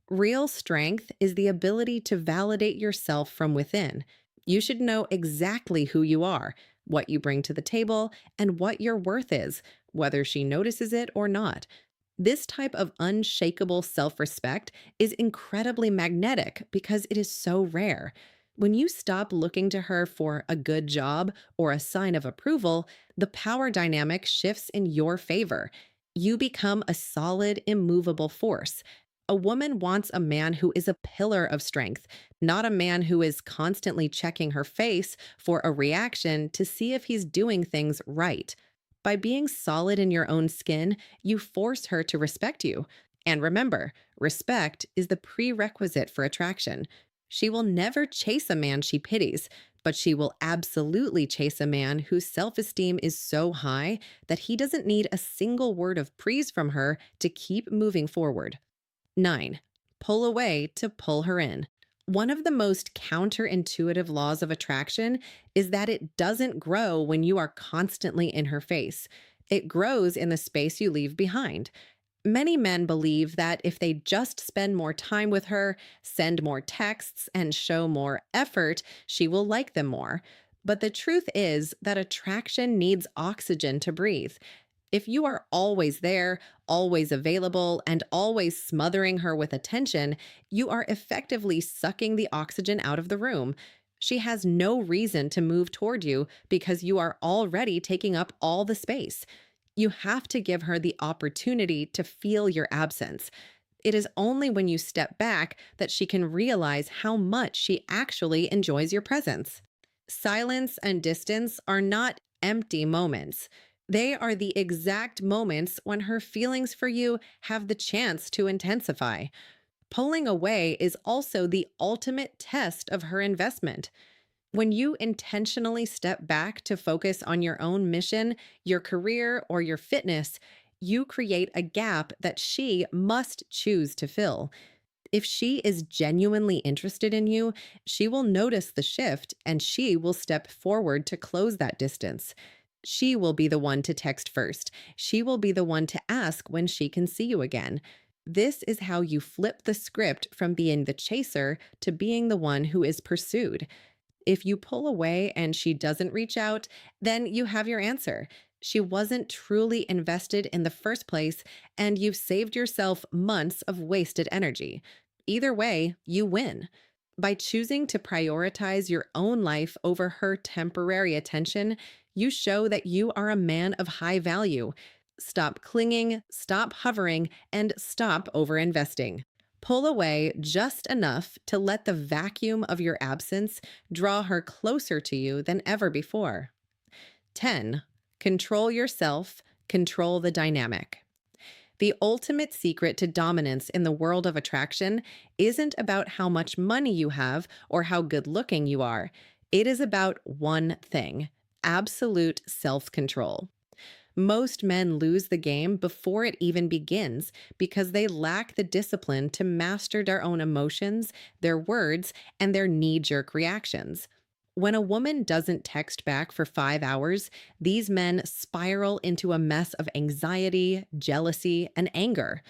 Real strength is the ability to validate yourself from within. You should know exactly who you are, what you bring to the table, and what your worth is, whether she notices it or not. This type of unshakable self respect is incredibly magnetic because it is so rare. When you stop looking to her for a good job or a sign of approval, the power dynamic shifts in your favor. You become a solid, immovable force. A woman wants a man who is a pillar of strength, not a man who is constantly checking her face for a reaction to see if he's doing things right. By being solid in your own skin, you force her to respect you. And remember, respect is the prerequisite for attraction. She will never chase a man she pities, but she will absolutely chase a man whose self esteem is so high that he doesn't need a single word of praise from her to keep moving forward. 9. Pull away to pull her in. One of the most counterintuitive laws of attraction is that it doesn't grow when you are constantly in her face. It grows in the space you leave behind. Many men believe that if they just spend more time with her, send more texts, and show more effort, she will like them more. But the truth is that attraction needs oxygen to breathe. If you are always there, always available, and always smothering her with attention, you are effectively sucking the oxygen out of the room. She has no reason to move toward you because you are already taking up all the space. You have to give her the opportunity to feel your absence. It is only when you step back that she can realize how much she actually enjoys your presence. Silence and distance are not empty moments. They are the exact moments when her feelings for you have the chance to intensify. Pulling away is also the ultimate test of her investment. When you intentionally step back to focus on your own mission, your career, or your fitness, you create a gap that she must choose to fill. If she is genuinely interested in you, she will notice the shift and she will step forward to close that distance. She will be the one to text first. She will be the one to ask when she can see you again. This is how you flip the script from being the chaser to being the one who is pursued. If you pull away and she doesn't reach out, then you have your answer. She wasn't truly invested in the first place, and you've saved yourself months of wasted energy. Either way, you win. By choosing to prioritize your own life over her temporary attention, you show that you are a man of high value. Stop clinging, stop hovering, and stop overinvesting. Pull away just enough to let the vacuum of your absence draw her closer to you than ever before. 10. Control yourself, control the dynamic. The ultimate secret to dominance in the world of attraction isn't about how much money you have or how good looking you are. It is about one thing: absolute self control. Most men lose the game before it even begins because they lack the discipline to master their own emotions, their words, and their knee jerk reactions. When a woman doesn't text back for 5 hours, these men spiral into a mess of anxiety, jealousy, and anger.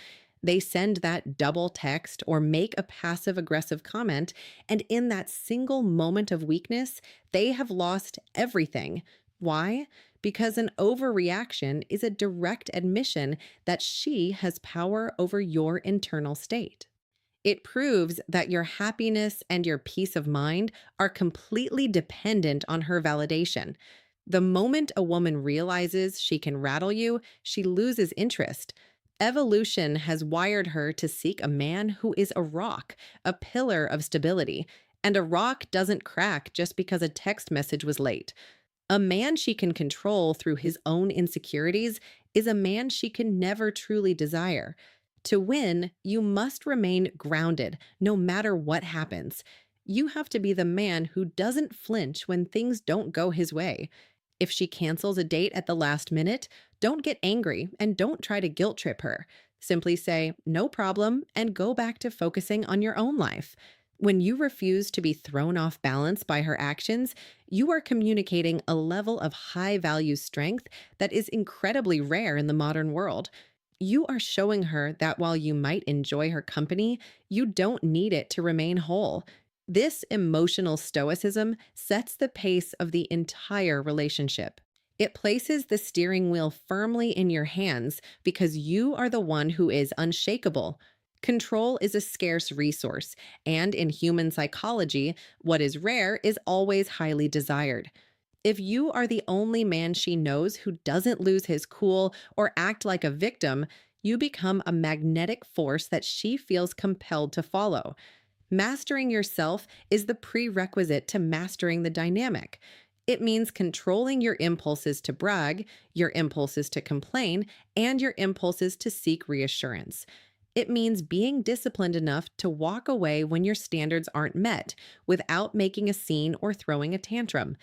They send that double text or make a passive aggressive comment, and in that single moment of weakness, they have lost everything. Why? Because an overreaction is a direct admission that she has power over your internal state. It proves that your happiness and your peace of mind are completely dependent on her validation. The moment a woman realizes she can rattle you, she loses interest. Evolution has wired her to seek a man who is a rock, a pillar of stability. And a rock doesn't crack just because a text message was late. A man she can control through his own insecurities is a man she can never truly desire. To win, you must remain grounded no matter what happens. You have to be the man who doesn't flinch when things don't go his way. If she cancels a date at the last minute, don't get angry and don't try to guilt trip her. Simply say, "No problem," and go back to focusing on your own life. When you refuse to be thrown off balance by her actions, you are communicating a level of high value strength that is incredibly rare in the modern world. You are showing her that while you might enjoy her company, you don't need it to remain whole. This emotional stoicism sets the pace of the entire relationship. It places the steering wheel firmly in your hands because you are the one who is unshakable. Control is a scarce resource, and in human psychology, what is rare is always highly desired. If you are the only man she knows who doesn't lose his cool or act like a victim, you become a magnetic force that she feels compelled to follow. Mastering yourself is the prerequisite to mastering the dynamic. It means controlling your impulses to brag, your impulses to complain, and your impulses to seek reassurance. It means being disciplined enough to walk away when your standards aren't met without making a scene or throwing a tantrum.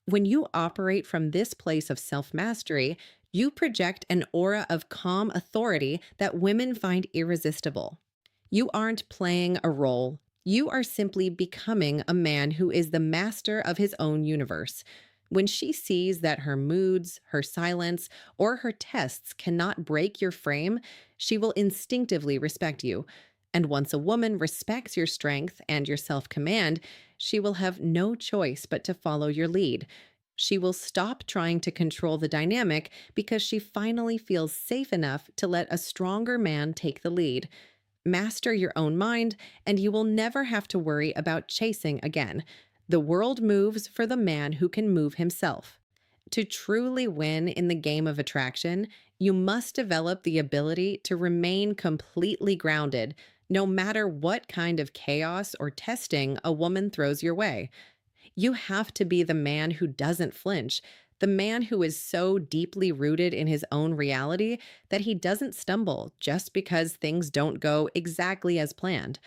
When you operate from this place of self mastery, you project an aura of calm authority that women find irresistible. You aren't playing a role. You are simply becoming a man who is the master of his own universe. When she sees that her moods, her silence, or her tests cannot break your frame, she will instinctively respect you. And once a woman respects your strength and your self command, she will have no choice but to follow your lead. She will stop trying to control the dynamic because she finally feels safe enough to let a stronger man take the lead. Master your own mind, and you will never have to worry about chasing again. The world moves for the man who can move himself. To truly win in the game of attraction, you must develop the ability to remain completely grounded, no matter what kind of chaos or testing a woman throws your way. You have to be the man who doesn't flinch, the man who is so deeply rooted in his own reality that he doesn't stumble just because things don't go exactly as planned.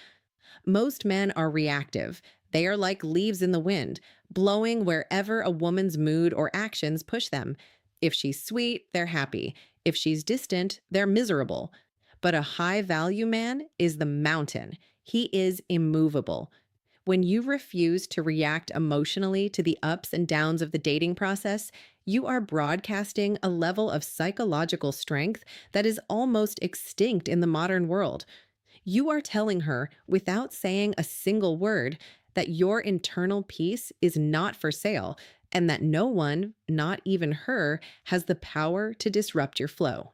Most men are reactive. They are like leaves in the wind, blowing wherever a woman's mood or actions push them. If she's sweet, they're happy. If she's distant, they're miserable. But a high value man is the mountain. He is immovable. When you refuse to react emotionally to the ups and downs of the dating process, you are broadcasting a level of psychological strength that is almost extinct in the modern world. You are telling her, without saying a single word, that your internal peace is not for sale and that no one, not even her, has the power to disrupt your flow.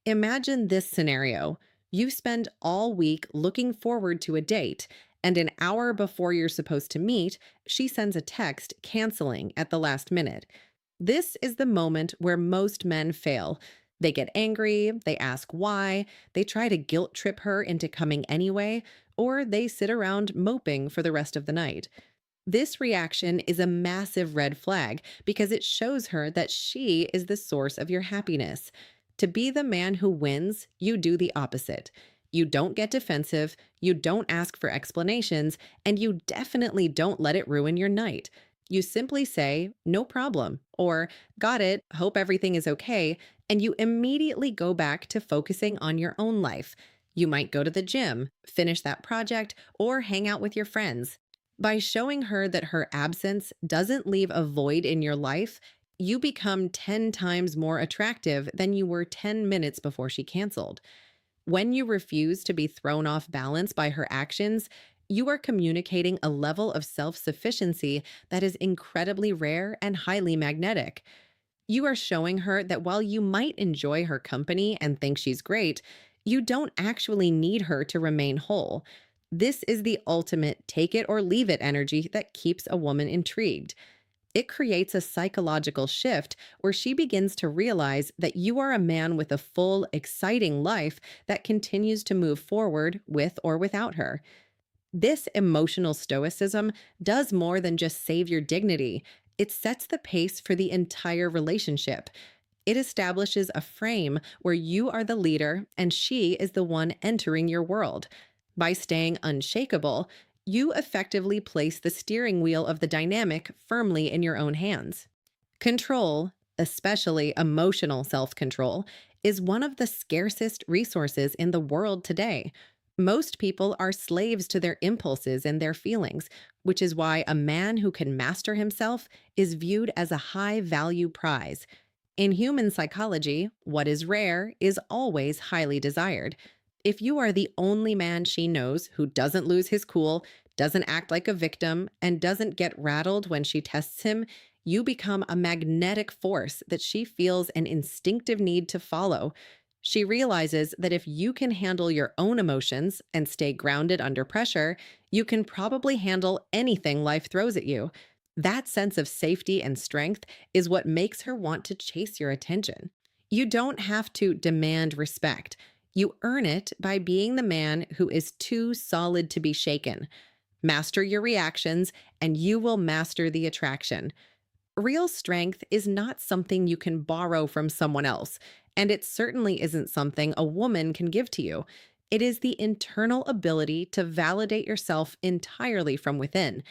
Imagine this scenario. You spend all week looking forward to a date, and an hour before you're supposed to meet, she sends a text canceling at the last minute. This is the moment where most men fail. They get angry, they ask why, they try to guilt trip her into coming anyway, or they sit around moping for the rest of the night. This reaction is a massive red flag because it shows her that she is the source of your happiness. To be the man who wins, you do the opposite. You don't get defensive, you don't ask for explanations, and you definitely don't let it ruin your night. You simply say, no problem, or got it, hope everything is okay, and you immediately go back to focusing on your own life. You might go to the gym, finish that project, or hang out with your friends. By showing her that her absence doesn't leave a void in your life, you become 10 times more attractive than you were 10 minutes before she canceled. When you refuse to be thrown off balance by her actions, you are communicating a level of self sufficiency that is incredibly rare and highly magnetic. You are showing her that while you might enjoy her company and think she's great, you don't actually need her to remain whole. This is the ultimate take it or leave it energy that keeps a woman intrigued. It creates a psychological shift where she begins to realize that you are a man with a full, exciting life that continues to move forward with or without her. This emotional stoicism does more than just save your dignity. It sets the pace for the entire relationship. It establishes a frame where you are the leader and she is the one entering your world. By staying unshakable, you effectively place the steering wheel of the dynamic firmly in your own hands. Control, especially emotional self control, is one of the scarcest resources in the world today. Most people are slaves to their impulses and their feelings, which is why a man who can master himself is viewed as a high value prize. In human psychology, what is rare is always highly desired. If you are the only man she knows who doesn't lose his cool, doesn't act like a victim, and doesn't get rattled when she tests him, you become a magnetic force that she feels an instinctive need to follow. She realizes that if you can handle your own emotions and stay grounded under pressure, you can probably handle anything life throws at you. That sense of safety and strength is what makes her want to chase your attention. You don't have to demand respect. You earn it by being the man who is too solid to be shaken. Master your reactions, and you will master the attraction. Real strength is not something you can borrow from someone else, and it certainly isn't something a woman can give to you. It is the internal ability to validate yourself entirely from within.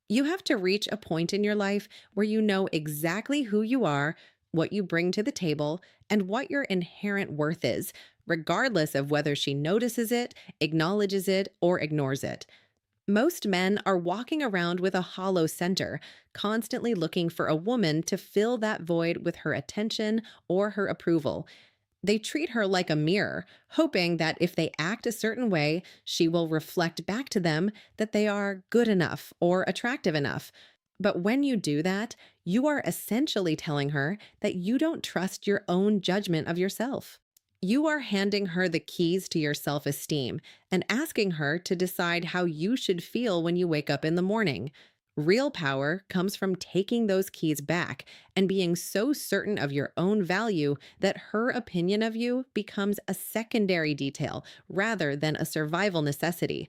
You have to reach a point in your life where you know exactly who you are, what you bring to the table, and what your inherent worth is, regardless of whether she notices it, acknowledges it, or ignores it. Most men are walking around with a hollow center, constantly looking for a woman to fill that void with her attention or her approval. They treat her like a mirror, hoping that if they act a certain way, she will reflect back to them that they are good enough or attractive enough. But when you do that, you are essentially telling her that you don't trust your own judgment of yourself. You are handing her the keys to your self esteem and asking her to decide how you should feel when you wake up in the morning. Real power comes from taking those keys back and being so certain of your own value that her opinion of you becomes a secondary detail rather than a survival necessity.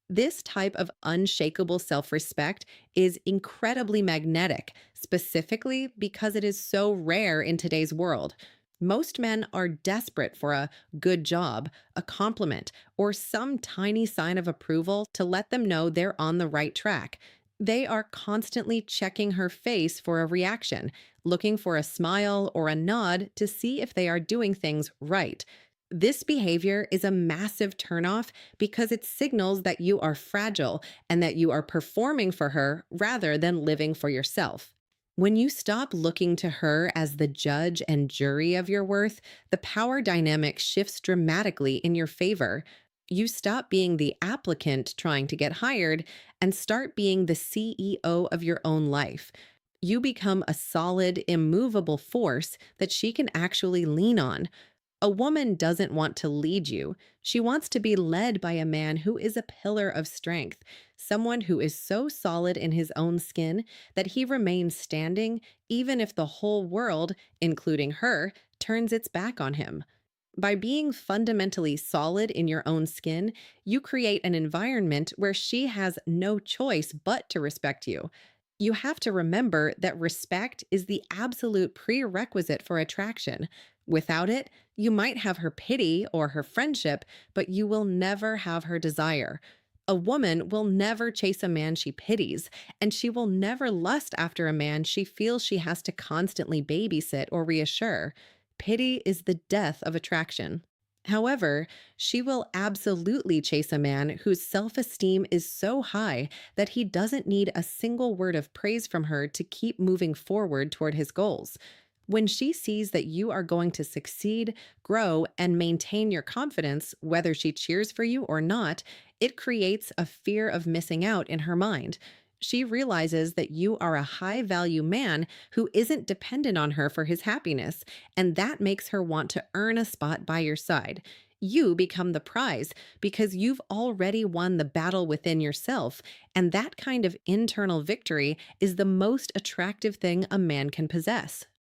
This type of unshakable self respect is incredibly magnetic, specifically because it is so rare in today's world. Most men are desperate for a good job, a compliment, or some tiny sign of approval to let them know they're on the right track. They are constantly checking her face for a reaction, looking for a smile or a nod to see if they are doing things right. This behavior is a massive turnoff because it signals that you are fragile and that you are performing for her rather than living for yourself. When you stop looking to her as the judge and jury of your worth, the power dynamic shifts dramatically in your favor. You stop being the applicant trying to get hired and start being the CEO of your own life. You become a solid, immovable force that she can actually lean on. A woman doesn't want to lead you. She wants to be led by a man who is a pillar of strength, someone who is so solid in his own skin that he remains standing even if the whole world, including her, turns its back on him. By being fundamentally solid in your own skin, you create an environment where she has no choice but to respect you. You have to remember that respect is the absolute prerequisite for attraction. Without it, you might have her pity or her friendship, but you will never have her desire. A woman will never chase a man she pities, and she will never lust after a man she feels she has to constantly babysit or reassure. Pity is the death of attraction. However, she will absolutely chase a man whose self esteem is so high that he doesn't need a single word of praise from her to keep moving forward toward his goals. When she sees that you are going to succeed, grow, and maintain your confidence, whether she cheers for you or not, it creates a fear of missing out in her mind. She realizes that you are a high value man who isn't dependent on her for his happiness, and that makes her want to earn a spot by your side. You become the prize because you've already won the battle within yourself, and that kind of internal victory is the most attractive thing a man can possess.